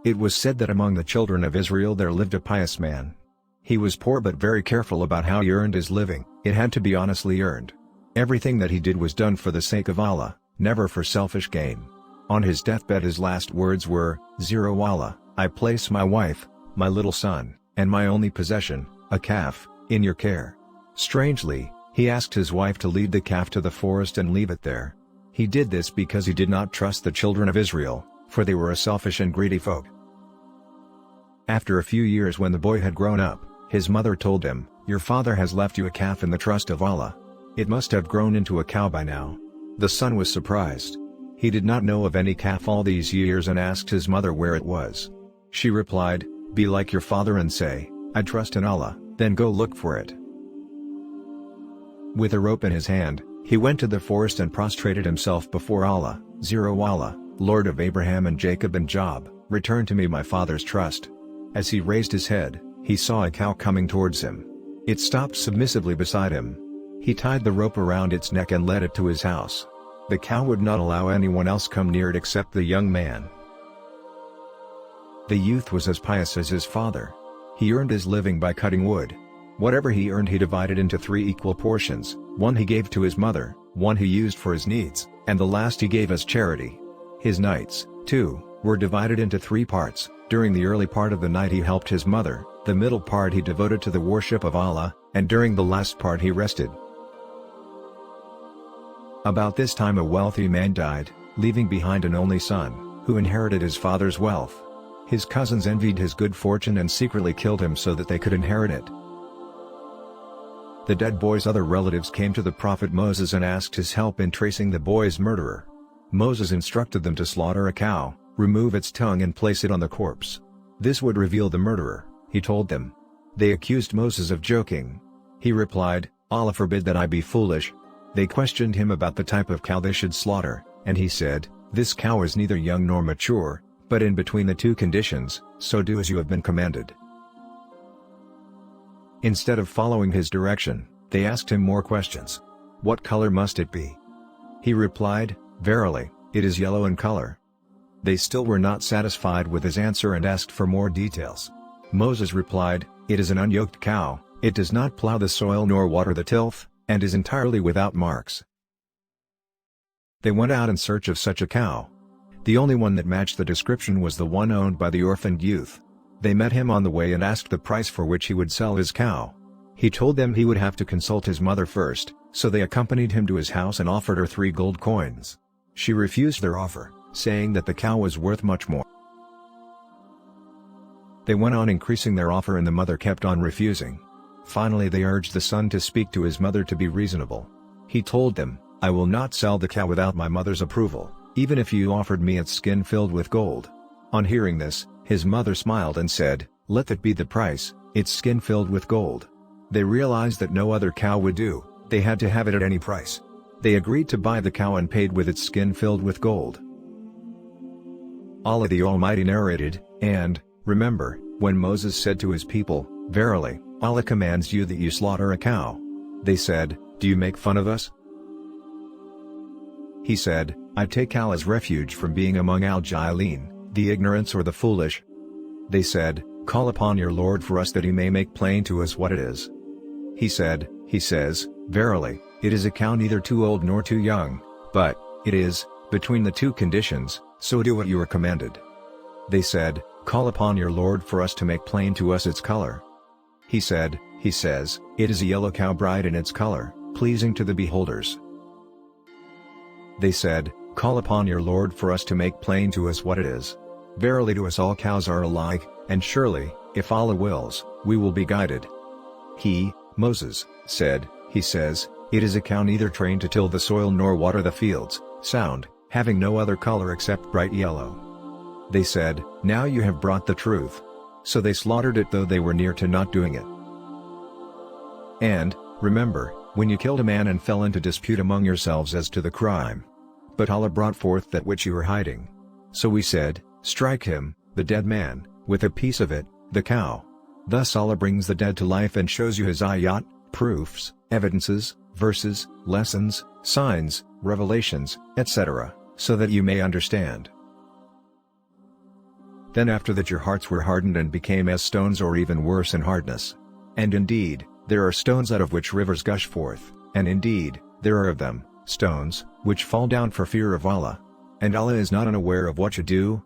It was said that among the children of Israel there lived a pious man. He was poor but very careful about how he earned his living. It had to be honestly earned. Everything that he did was done for the sake of Allah, never for selfish gain. On his deathbed his last words were, "0 Allah, I place my wife, my little son, and my only possession, a calf, in your care." Strangely, he asked his wife to lead the calf to the forest and leave it there. He did this because he did not trust the children of Israel, for they were a selfish and greedy folk. After a few years, when the boy had grown up, his mother told him, "Your father has left you a calf in the trust of Allah. It must have grown into a cow by now." The son was surprised. He did not know of any calf all these years and asked his mother where it was. She replied, "Be like your father and say, 'I trust in Allah,' then go look for it." With a rope in his hand, he went to the forest and prostrated himself before Allah. "0 Allah, Lord of Abraham and Jacob and Job, return to me my father's trust." As he raised his head, he saw a cow coming towards him. It stopped submissively beside him. He tied the rope around its neck and led it to his house. The cow would not allow anyone else come near it except the young man. The youth was as pious as his father. He earned his living by cutting wood. Whatever he earned he divided into 3 equal portions, one he gave to his mother, one he used for his needs, and the last he gave as charity. His nights, too, were divided into 3 parts. During the early part of the night he helped his mother, the middle part he devoted to the worship of Allah, and during the last part he rested. About this time a wealthy man died, leaving behind an only son, who inherited his father's wealth. His cousins envied his good fortune and secretly killed him so that they could inherit it. The dead boy's other relatives came to the Prophet Moses and asked his help in tracing the boy's murderer. Moses instructed them to slaughter a cow, remove its tongue and place it on the corpse. This would reveal the murderer, he told them. They accused Moses of joking. He replied, "Allah forbid that I be foolish." They questioned him about the type of cow they should slaughter, and he said, "This cow is neither young nor mature, but in between the 2 conditions, so do as you have been commanded." Instead of following his direction, they asked him more questions. "What color must it be?" He replied, "Verily, it is yellow in color." They still were not satisfied with his answer and asked for more details. Moses replied, "It is an unyoked cow, it does not plow the soil nor water the tilth, and is entirely without marks." They went out in search of such a cow. The only one that matched the description was the one owned by the orphaned youth. They met him on the way and asked the price for which he would sell his cow. He told them he would have to consult his mother first, so they accompanied him to his house and offered her 3 gold coins. She refused their offer, saying that the cow was worth much more. They went on increasing their offer and the mother kept on refusing. Finally they urged the son to speak to his mother to be reasonable. He told them, "I will not sell the cow without my mother's approval, even if you offered me its skin filled with gold." On hearing this, his mother smiled and said, "Let that be the price, its skin filled with gold." They realized that no other cow would do, they had to have it at any price. They agreed to buy the cow and paid with its skin filled with gold. Allah the Almighty narrated, and, remember, when Moses said to his people, "Verily, Allah commands you that you slaughter a cow." They said, "Do you make fun of us?" He said, "I take Allah's refuge from being among al-Jahilin, the ignorance or the foolish." They said, "Call upon your Lord for us that he may make plain to us what it is." He says, "Verily, it is a cow neither too old nor too young, but, it is, between the 2 conditions, so do what you are commanded." They said, "Call upon your Lord for us to make plain to us its color." He says, "It is a yellow cow bright in its color, pleasing to the beholders." They said, "Call upon your Lord for us to make plain to us what it is. Verily to us all cows are alike, and surely, if Allah wills, we will be guided." Moses, said, "It is a cow neither trained to till the soil nor water the fields, sound, having no other color except bright yellow." They said, "Now you have brought the truth." So they slaughtered it though they were near to not doing it. And, remember, when you killed a man and fell into dispute among yourselves as to the crime. But Allah brought forth that which you were hiding. So we said, "Strike him, the dead man, with a piece of it, the cow." Thus Allah brings the dead to life and shows you his ayat, proofs, evidences, verses, lessons, signs, revelations, etc., so that you may understand. Then after that your hearts were hardened and became as stones or even worse in hardness. And indeed, there are stones out of which rivers gush forth, and indeed, there are of them, stones, which fall down for fear of Allah. And Allah is not unaware of what you do,